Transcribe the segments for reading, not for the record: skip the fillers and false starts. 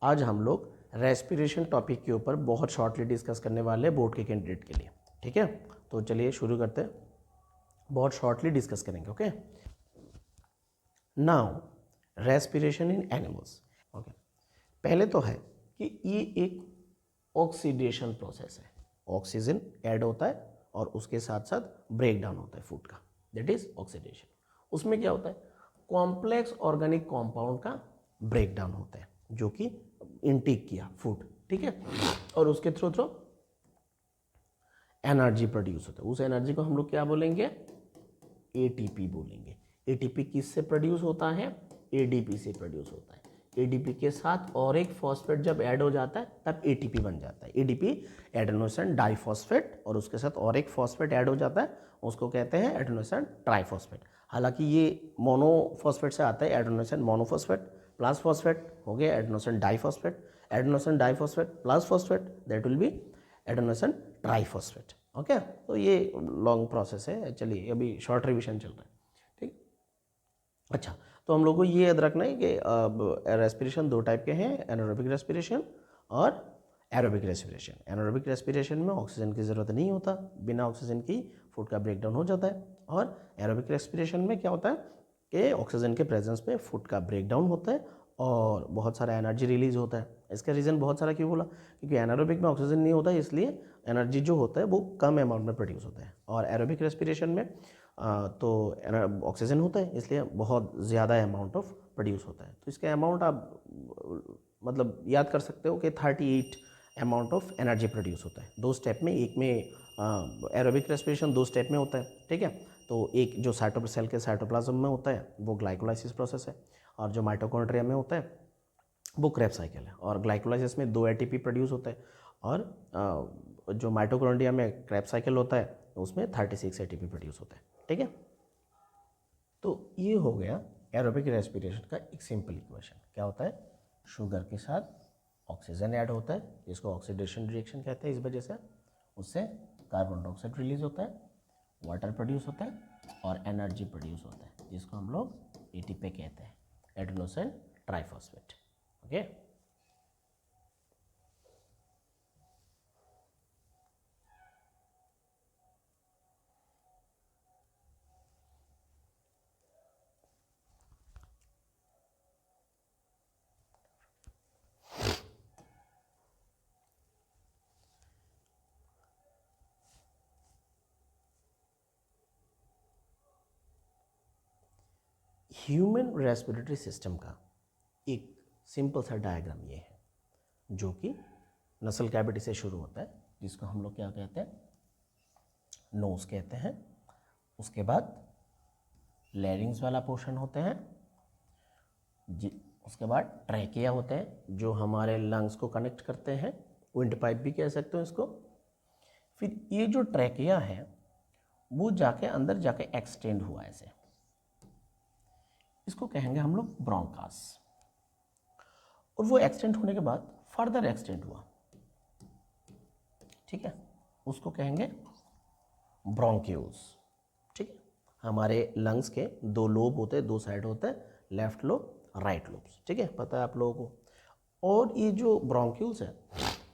आज हम लोग रेस्पिरेशन टॉपिक के ऊपर बहुत शॉर्टली डिस्कस करने वाले हैं बोर्ड के कैंडिडेट के लिए। ठीक है, तो चलिए शुरू करते हैं, बहुत शॉर्टली डिस्कस करेंगे। Okay, now respiration in animals. Okay, पहले तो है कि ये एक ऑक्सीडेशन प्रोसेस है, ऑक्सीजन ऐड होता है और उसके साथ साथ ब्रेक डाउन होता है फूड का, दैट इज ऑक्सीडेशन। उसमें क्या होता है, कॉम्प्लेक्स ऑर्गेनिक कंपाउंड का ब्रेक डाउन होता है जो कि इनटेक किया फूड, ठीक है, और उसके थ्रू एनर्जी प्रोड्यूस होता है। उस एनर्जी को हम लोग क्या बोलेंगे, एटीपी बोलेंगे। एटीपी किससे प्रोड्यूस होता है, एडीपी से प्रोड्यूस होता है। एडीपी के साथ और एक फॉस्फेट जब ऐड हो जाता है तब एटीपी बन जाता है, एडीपी एडेनोसिन डाइफॉस्फेट, और उसके साथ और एक फॉस्फेट ऐड हो जाता है, उसको कहते हैं एडेनोसिन ट्राइफॉस्फेट। हालांकि ये मोनोफॉस्फेट से आता है, एडेनोसिन मोनोफॉस्फेट प्लस फॉस्फेट हो गया adenosine diphosphate, adenosine diphosphate plus phosphate, that will be adenosine triphosphate. Okay, तो ये लॉन्ग प्रोसेस है, चलिए अभी शॉर्ट रिविजन चल रहा है। ठीक, अच्छा, तो हम लोग को ये याद रखना है कि रेस्पिरेशन दो टाइप के हैं, एनारोबिक रेस्पिरेशन और एरोबिक रेस्पिरेशन। एनारोबिक रेस्पिरेशन में ऑक्सीजन की ज़रूरत नहीं होता, बिना ऑक्सीजन की फूड का ब्रेकडाउन हो जाता है। और एरोबिक रेस्पिरेशन में क्या होता है कि ऑक्सीजन के प्रेजेंस में फूड का ब्रेकडाउन होता है और बहुत सारा एनर्जी रिलीज होता है। इसका रीज़न बहुत सारा क्यों बोला, क्योंकि एनारोबिक में ऑक्सीजन नहीं होता है, इसलिए एनर्जी जो होता है वो कम अमाउंट में प्रोड्यूस होता है। और एरोबिक रेस्पिरेशन में तो ऑक्सीजन होता है, इसलिए बहुत ज़्यादा अमाउंट ऑफ प्रोड्यूस होता है। तो इसका अमाउंट आप मतलब याद कर सकते हो कि 38 अमाउंट ऑफ एनर्जी प्रोड्यूस होता है दो स्टेप में। एक में एरोबिक रेस्पिरेशन दो स्टेप में होता है, ठीक है। तो एक जो सेल के साइटोप्लाज्म में होता है वो ग्लाइकोलाइसिस प्रोसेस है, और जो माइटोकॉन्ड्रिया में होता है वो क्रेब्स साइकिल है। और ग्लाइकोलाइसिस में 2 एटीपी प्रोड्यूस होता है, और जो माइटोकॉन्ड्रिया में क्रेब्स साइकिल होता है उसमें 36 एटीपी प्रोड्यूस होता है, ठीक है। तो ये हो गया एरोबिक रेस्पिरेशन का एक सिंपल इक्वेशन। क्या होता है, शुगर के साथ ऑक्सीजन ऐड होता है, जिसको ऑक्सीडेशन रिएक्शन कहते हैं। इस वजह से उससे कार्बन डाइऑक्साइड रिलीज होता है, वाटर प्रोड्यूस होता है और एनर्जी प्रोड्यूस होता है, जिसको हम लोग एटीपी कहते हैं, adenosine triphosphate. Okay, human respiratory system का एक सिंपल सा डायग्राम ये है, जो कि नसल कैविटी से शुरू होता है, जिसको हम लोग क्या कहते हैं, नोज कहते हैं। उसके बाद लैरिंग्स वाला पोर्शन होते हैं, उसके बाद ट्रैकिया होते हैं जो हमारे लंग्स को कनेक्ट करते हैं, विंड पाइप भी कह सकते हो इसको। फिर ये जो ट्रैकिया है वो जाके अंदर जाके एक्सटेंड हुआ ऐसे, इसको कहेंगे हम लोग ब्रोंकास। और वो एक्सटेंड होने के बाद फर्दर एक्सटेंड हुआ, ठीक है, उसको कहेंगे ब्रोंक्यूल्स। ठीक है, हमारे लंग्स के दो लोब होते हैं, दो साइड होते हैं, लेफ्ट लोब राइट लोब्स, ठीक है, पता है आप लोगों को। और ये जो ब्रोंक्यूल्स है,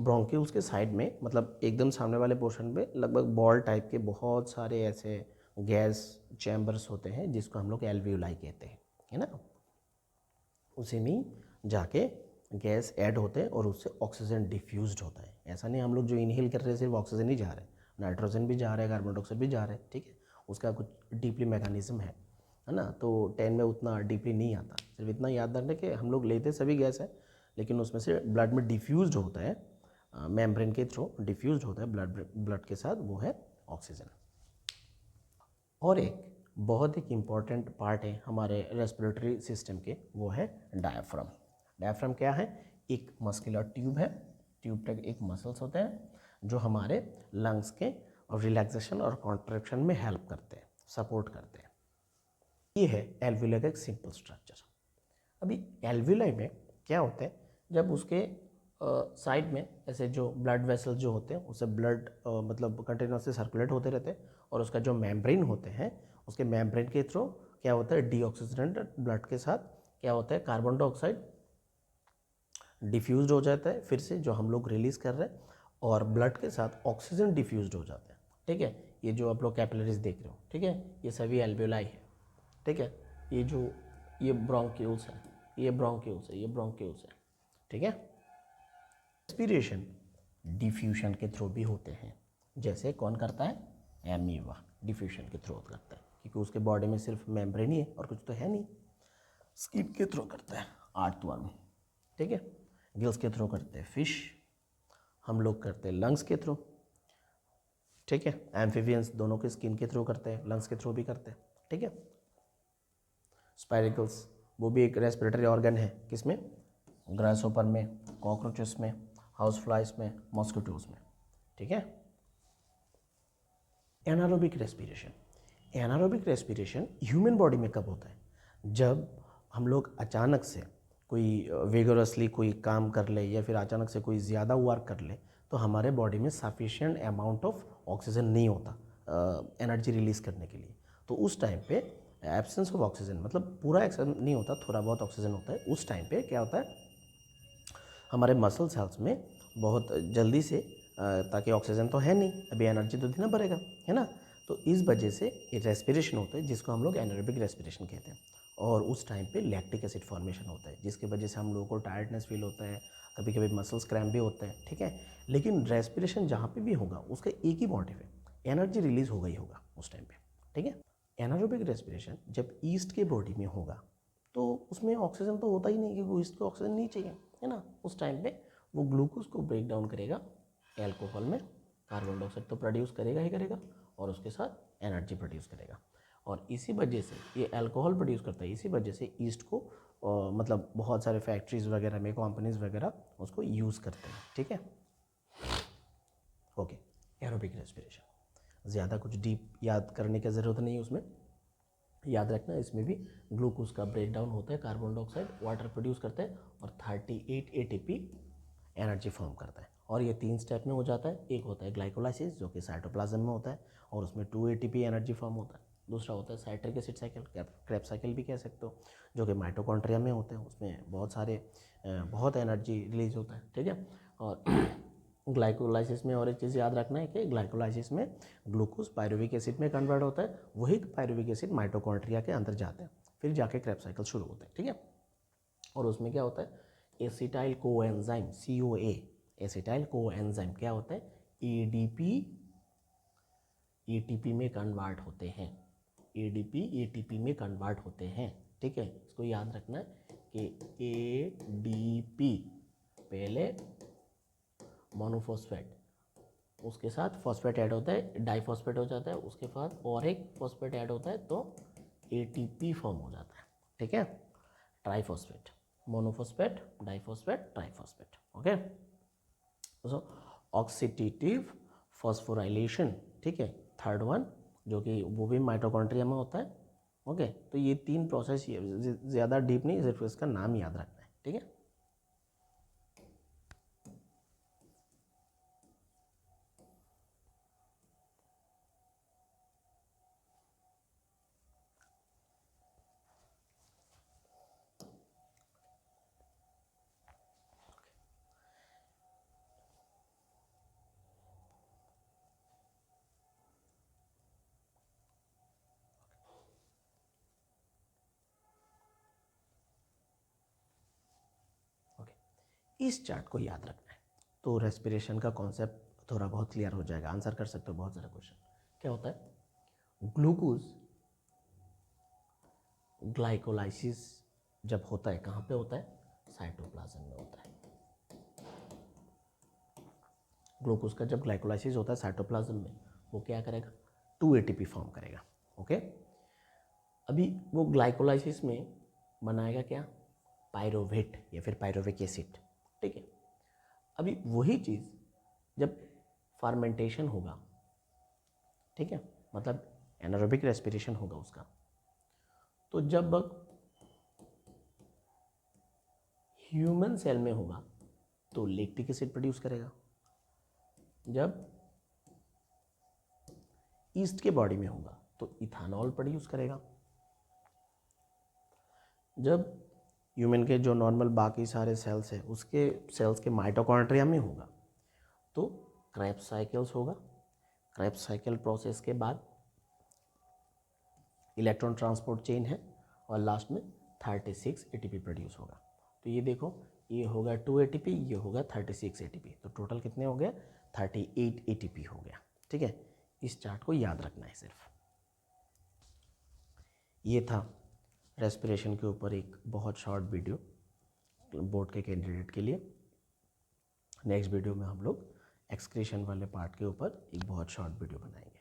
ब्रोंक्यूल्स के साइड में मतलब एकदम सामने वाले पोर्शन में लगभग बॉल टाइप के बहुत सारे ऐसे गैस चैम्बर्स होते हैं, जिसको हम लोग एल्वियोलाई कहते हैं, है ना। उसी में जाके गैस ऐड होते हैं और उससे ऑक्सीजन डिफ्यूज्ड होता है। ऐसा नहीं हम लोग जो इनहेल कर रहे हैं सिर्फ ऑक्सीजन ही जा रहा है, नाइट्रोजन भी जा रहा है, कार्बन डाइऑक्साइड भी जा रहा है, ठीक है। उसका कुछ डीपली मैकेनिज्म है ना। तो 10 में उतना डीपली नहीं आता, सिर्फ इतना याद रखना कि हम लोग लेते सभी गैस है, लेकिन उसमें से ब्लड में डिफ्यूज्ड होता है, मेम्ब्रेन के थ्रू डिफ्यूज्ड होता है ब्लड के साथ, वो है ऑक्सीजन। और एक बहुत एक इम्पॉर्टेंट पार्ट है हमारे रेस्पिरेटरी सिस्टम के, वो है डायफ्राम। डायफ्राम क्या है, एक मस्कुलर ट्यूब है, ट्यूब तक एक मसल्स होते हैं जो हमारे लंग्स के रिलैक्सेशन और कॉन्ट्रैक्शन में हेल्प करते हैं, सपोर्ट करते हैं। ये है एल्वियोलाई का एक सिंपल स्ट्रक्चर। अभी एल्वियोलाई में क्या होता है, जब उसके साइड में ऐसे जो ब्लड वेसल्स जो होते हैं उससे ब्लड मतलब कंटिन्यूसली सर्कुलेट होते रहते हैं, और उसका जो मेम्ब्रेन होते हैं उसके मेम्ब्रेन के थ्रू क्या होता है, डीऑक्सीजनेटेड ब्लड के साथ क्या होता है, कार्बन डाइऑक्साइड डिफ्यूज्ड हो जाता है फिर से जो हम लोग रिलीज़ कर रहे हैं, और ब्लड के साथ ऑक्सीजन डिफ्यूज्ड हो जाता है। ठीक है, ये जो आप लोग कैपिलरीज देख रहे हो, ठीक है, ये सभी एल्वेओलाई है। ठीक है, ये ब्रोंक्यूल्स है, ये ब्रोंक्यूल्स है, ये ब्रोंक्यूल्स है। ठीक है, रेस्पिरेशन डिफ्यूशन के थ्रू भी होते हैं। जैसे कौन करता है? एमीबा डिफ्यूशन के थ्रू करता है, क्योंकि उसके बॉडी में सिर्फ मेम्ब्रेन ही है और कुछ तो है नहीं। स्किन के थ्रू करता है आर्थवर्म। ठीक है, गिल्स के थ्रू करते हैं फिश, हम लोग करते हैं लंग्स के थ्रू। ठीक है, एम्फीबियंस दोनों के स्किन के थ्रू करते हैं, लंग्स के थ्रू भी करते हैं। ठीक है, स्पाइरिकल्स वो भी एक रेस्पिरेटरी ऑर्गन है, किसमें? ग्रासहोपर में, कॉकरोचेस में, हाउस फ्लाइज में, मॉस्किटोज में। ठीक है, anaerobic respiration. Anaerobic respiration human body में कब होता है? जब हम लोग अचानक से कोई विगोरसली कोई काम कर ले या फिर अचानक से कोई ज़्यादा वर्क कर ले, तो हमारे बॉडी में सफिशिएंट अमाउंट ऑफ ऑक्सीजन नहीं होता एनर्जी रिलीज़ करने के लिए। तो उस टाइम पे एब्सेंस ऑफ ऑक्सीजन, मतलब पूरा ऑक्सीजन नहीं होता, थोड़ा बहुत ऑक्सीजन होता है, उस टाइम पे क्या होता है, हमारे मसल सेल्स में बहुत जल्दी से ताकि ऑक्सीजन तो है नहीं, अभी एनर्जी तो देना पड़ेगा, है ना, तो इस वजह से ये रेस्पिरेशन होता है जिसको हम लोग एनारोबिक रेस्पिरेशन कहते हैं। और उस टाइम पे लैक्टिक एसिड फॉर्मेशन होता है जिसकी वजह से हम लोगों को टायर्डनेस फील होता है, कभी कभी मसल्स क्रैम्प भी होता है। ठीक है, लेकिन रेस्पिरेशन जहाँ पे भी होगा उसका एक ही मोटिव है, एनर्जी रिलीज होगा ही होगा उस टाइम पे। ठीक है, एनारोबिक रेस्पिरेशन जब ईस्ट के बॉडी में होगा तो उसमें ऑक्सीजन तो होता ही नहीं, क्योंकि ईस्ट को ऑक्सीजन नहीं चाहिए, है ना। उस टाइम पे वो ग्लूकोज को ब्रेक डाउन करेगा एल्कोहल में, कार्बन डाइऑक्साइड तो प्रोड्यूस करेगा ही करेगा, और उसके साथ एनर्जी प्रोड्यूस करेगा। और इसी वजह से ये अल्कोहल प्रोड्यूस करता है, इसी वजह से ईस्ट को मतलब बहुत सारे फैक्ट्रीज वगैरह में, कंपनीज वगैरह उसको यूज़ करते हैं। ठीक है, ओके। एरोबिक रेस्पिरेशन ज़्यादा कुछ डीप याद करने की ज़रूरत नहीं है उसमें, याद रखना इसमें भी ग्लूकोज का ब्रेक डाउन होता है, कार्बन डाइऑक्साइड वाटर प्रोड्यूस करता है और 38 एटीपी एनर्जी फॉर्म करता है। और ये 3 स्टेप में हो जाता है। एक होता है ग्लाइकोलाइसिस जो कि साइटोप्लाज्म में होता है और उसमें 2 एटीपी एनर्जी फॉर्म होता है। दूसरा होता है citric acid cycle, Krebs cycle भी कह सकते हो, जो कि माइटोकॉन्ड्रिया में होते हैं, उसमें बहुत एनर्जी रिलीज होता है। ठीक है, और ग्लाइकोलाइसिस में और एक चीज़ याद रखना है कि ग्लाइकोलाइसिस में ग्लूकोज पायरुविक एसिड में कन्वर्ट होता है, वही पायरुविक एसिड माइटोकॉन्ड्रिया के अंदर जाते हैं, फिर जाके क्रेब्स साइकिल शुरू होता है। ठीक है, और उसमें क्या होता है, acetyl coenzyme CoA, acetyl coenzyme क्या होता है, ADP ATP में कन्वर्ट होते हैं, ADP ATP में कन्वर्ट होते हैं। ठीक है, इसको याद रखना है कि ADP पहले मोनोफॉस्फेट, उसके साथ फॉस्फेट ऐड होता है, डाइफॉस्फेट हो जाता है, उसके बाद और एक फॉस्फेट ऐड होता है तो ATP फॉर्म हो जाता है। ठीक है, triphosphate, monophosphate, diphosphate, triphosphate. Okay, so oxidative phosphorylation, ठीक है, थर्ड वन, जो कि वो भी माइटोकॉन्ड्रिया में होता है। ओके, तो ये 3 प्रोसेस, ज़्यादा डीप नहीं, सिर्फ इसका नाम याद रखना है। ठीक है, इस चार्ट को याद रखना है तो रेस्पिरेशन का कॉन्सेप्ट थोड़ा बहुत क्लियर हो जाएगा, आंसर कर सकते हो बहुत सारा क्वेश्चन। क्या होता है, ग्लूकोज ग्लाइकोलाइसिस जब होता है, कहाँ पे होता है, साइटोप्लाज्म में होता है। ग्लूकोज का जब ग्लाइकोलाइसिस होता है साइटोप्लाज्म में, वो क्या करेगा, 2 ATP फॉर्म करेगा। ओके, अभी वो ग्लाइकोलाइसिस में बनाएगा क्या, पायरोवेट या फिर पायरोविक एसिड। ठीक है, अभी वही चीज़ जब फार्मेंटेशन होगा, ठीक है, मतलब एनारोबिक रेस्पिरेशन होगा उसका, तो जब ह्यूमन सेल में होगा तो लैक्टिक एसिड प्रोड्यूस करेगा, जब ईस्ट के बॉडी में होगा तो इथानॉल प्रोड्यूस करेगा, जब ह्यूमन के जो नॉर्मल बाकी सारे सेल्स हैं उसके सेल्स के माइटोकॉन्ड्रिया में होगा। तो क्रेब्स साइकिल्स होगा, क्रेब्स साइकिल प्रोसेस के बाद इलेक्ट्रॉन ट्रांसपोर्ट चेन है और लास्ट में 36 एटीपी प्रोड्यूस होगा। तो ये देखो, ये होगा 2 एटीपी, ये होगा 36 एटीपी, तो टोटल कितने हो गए? 38 एटीपी हो गया। ठीक है, इस चार्ट को याद रखना है सिर्फ। ये था रेस्पिरेशन के ऊपर एक बहुत शॉर्ट वीडियो बोर्ड के कैंडिडेट के लिए। नेक्स्ट वीडियो में हम लोग एक्सक्रीशन वाले पार्ट के ऊपर एक बहुत शॉर्ट वीडियो बनाएंगे।